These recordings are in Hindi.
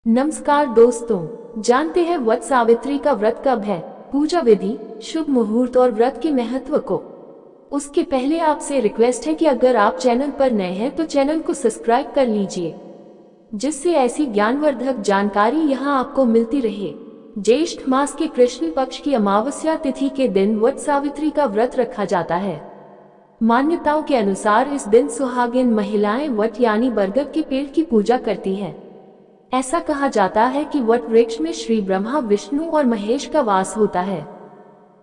नमस्कार दोस्तों, जानते हैं वट सावित्री का व्रत कब है, पूजा विधि, शुभ मुहूर्त और व्रत के महत्व को। उसके पहले आपसे रिक्वेस्ट है कि अगर आप चैनल पर नए हैं तो चैनल को सब्सक्राइब कर लीजिए, जिससे ऐसी ज्ञानवर्धक जानकारी यहां आपको मिलती रहे। ज्येष्ठ मास के कृष्ण पक्ष की अमावस्या तिथि के दिन वट सावित्री का व्रत रखा जाता है। मान्यताओं के अनुसार इस दिन सुहागिन महिलाएं वट यानी बरगद के पेड़ की पूजा करती हैं। ऐसा कहा जाता है कि वट वृक्ष में श्री ब्रह्मा, विष्णु और महेश का वास होता है।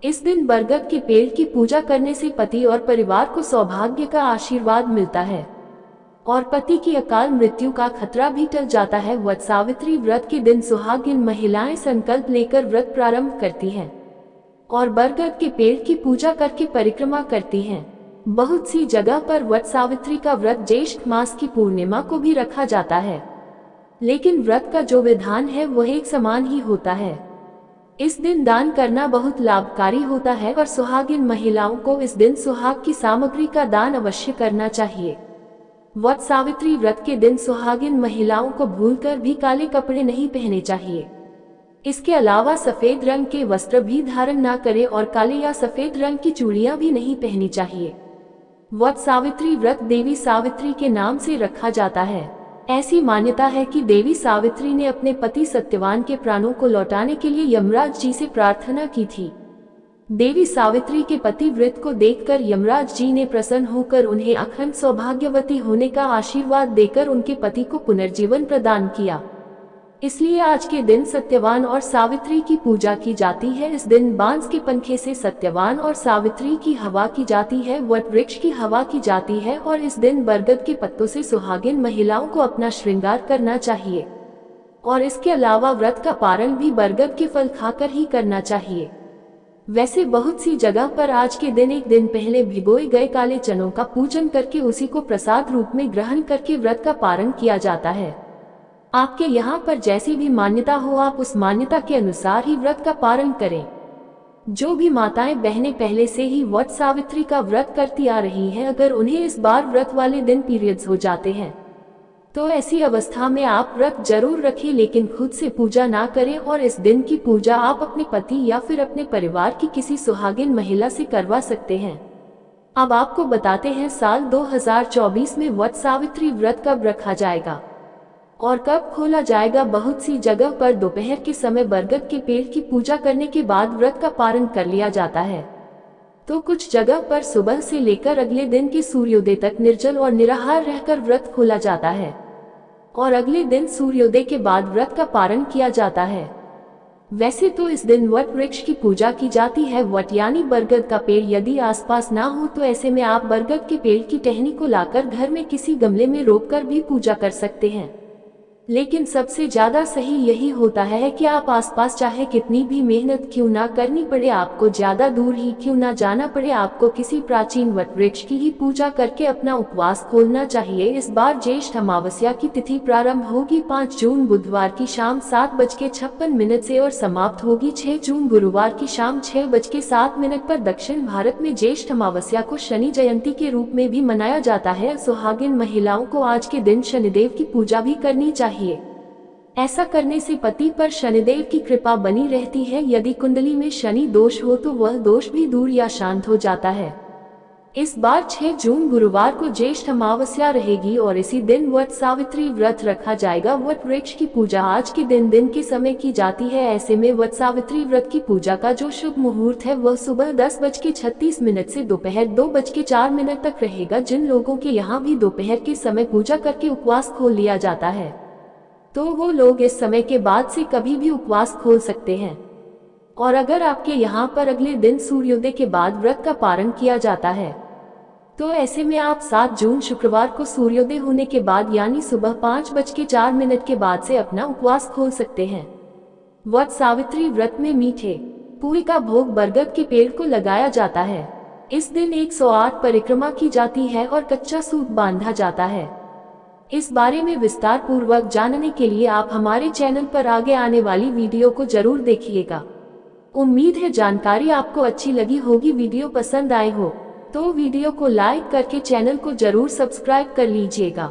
इस दिन बरगद के पेड़ की पूजा करने से पति और परिवार को सौभाग्य का आशीर्वाद मिलता है और पति की अकाल मृत्यु का खतरा भी टल जाता है। वट सावित्री व्रत के दिन सुहागिन महिलाएं संकल्प लेकर व्रत प्रारंभ करती हैं और बरगद के पेड़ की पूजा करके परिक्रमा करती हैं। बहुत सी जगह पर वट सावित्री का व्रत ज्येष्ठ मास की पूर्णिमा को भी रखा जाता है, लेकिन व्रत का जो विधान है वह एक समान ही होता है। इस दिन दान करना बहुत लाभकारी होता है और सुहागिन महिलाओं को इस दिन सुहाग की सामग्री का दान अवश्य करना चाहिए। वट सावित्री व्रत के दिन सुहागिन महिलाओं को भूलकर भी काले कपड़े नहीं पहने चाहिए। इसके अलावा सफेद रंग के वस्त्र भी धारण न करें और काले या सफेद रंग की चूड़ियां भी नहीं पहनी चाहिए। वट सावित्री व्रत देवी सावित्री के नाम से रखा जाता है। ऐसी मान्यता है कि देवी सावित्री ने अपने पति सत्यवान के प्राणों को लौटाने के लिए यमराज जी से प्रार्थना की थी। देवी सावित्री के पति व्रत को देखकर यमराज जी ने प्रसन्न होकर उन्हें अखंड सौभाग्यवती होने का आशीर्वाद देकर उनके पति को पुनर्जीवन प्रदान किया। इसलिए आज के दिन सत्यवान और सावित्री की पूजा की जाती है। इस दिन बांस के पंखे से सत्यवान और सावित्री की हवा की जाती है, वट वृक्ष की हवा की जाती है और इस दिन बरगद के पत्तों से सुहागिन महिलाओं को अपना श्रृंगार करना चाहिए। और इसके अलावा व्रत का पारण भी बरगद के फल खाकर ही करना चाहिए। वैसे बहुत सी जगह पर आज के दिन एक दिन पहले भिगोए गए काले चनों का पूजन करके उसी को प्रसाद रूप में ग्रहण करके व्रत का पारण किया जाता है। आपके यहाँ पर जैसी भी मान्यता हो, आप उस मान्यता के अनुसार ही व्रत का पालन करें। जो भी माताएं बहनें पहले से ही वट सावित्री का व्रत करती आ रही हैं, अगर उन्हें इस बार व्रत वाले दिन पीरियड्स हो जाते हैं तो ऐसी अवस्था में आप व्रत जरूर रखें, लेकिन खुद से पूजा ना करें और इस दिन की पूजा आप अपने पति या फिर अपने परिवार की किसी सुहागिन महिला से करवा सकते हैं। अब आपको बताते हैं साल 2024 में वट सावित्री व्रत कब रखा जाएगा और कब खोला जाएगा। बहुत सी जगह पर दोपहर के समय बरगद के पेड़ की पूजा करने के बाद व्रत का पारण कर लिया जाता है, तो कुछ जगह पर सुबह से लेकर अगले दिन के सूर्योदय तक निर्जल और निराहार रहकर व्रत खोला जाता है और अगले दिन सूर्योदय के बाद व्रत का पारण किया जाता है। वैसे तो इस दिन वट वृक्ष की पूजा की जाती है। वट यानी बरगद का पेड़ यदि आसपास ना हो तो ऐसे में आप बरगद के पेड़ की टहनी को लाकर घर में किसी गमले में रोपकर भी पूजा कर सकते हैं, लेकिन सबसे ज्यादा सही यही होता है कि आप आसपास चाहे कितनी भी मेहनत क्यों ना करनी पड़े, आपको ज्यादा दूर ही क्यों ना जाना पड़े, आपको किसी प्राचीन वट वृक्ष की ही पूजा करके अपना उपवास खोलना चाहिए। इस बार ज्येष्ठ अमावस्या की तिथि प्रारंभ होगी 5 जून बुधवार की शाम 7:56 से और समाप्त होगी 6 जून गुरुवार की शाम 6:07 पर। दक्षिण भारत में ज्येष्ठ अमावस्या को शनि जयंती के रूप में भी मनाया जाता है। सुहागिन महिलाओं को आज के दिन शनिदेव की पूजा भी करनी चाहिए। ऐसा करने से पति पर शनिदेव की कृपा बनी रहती है। यदि कुंडली में शनि दोष हो तो वह दोष भी दूर या शांत हो जाता है। इस बार 6 जून गुरुवार को ज्येष्ठ अमावस्या रहेगी और इसी दिन वट सावित्री व्रत रखा जाएगा। वट वृक्ष की पूजा आज के दिन के समय की जाती है। ऐसे में वट सावित्री व्रत की पूजा का जो शुभ मुहूर्त है वह सुबह 10:36 से दोपहर 2:04 तक रहेगा। जिन लोगों के यहाँ भी दोपहर के समय पूजा करके उपवास खोल लिया जाता है तो वो लोग इस समय के बाद से कभी भी उपवास खोल सकते हैं। और अगर आपके यहाँ पर अगले दिन सूर्योदय के बाद व्रत का पारण किया जाता है तो ऐसे में आप 7 जून शुक्रवार को सूर्योदय होने के बाद यानी सुबह 5:04 के बाद से अपना उपवास खोल सकते हैं। वट सावित्री व्रत में मीठे पूरी का भोग बरगद के पेड़ को लगाया जाता है। इस दिन 108 परिक्रमा की जाती है और कच्चा सूत बांधा जाता है। इस बारे में विस्तार पूर्वक जानने के लिए आप हमारे चैनल पर आगे आने वाली वीडियो को जरूर देखिएगा। उम्मीद है जानकारी आपको अच्छी लगी होगी। वीडियो पसंद आए हो तो वीडियो को लाइक करके चैनल को जरूर सब्सक्राइब कर लीजिएगा।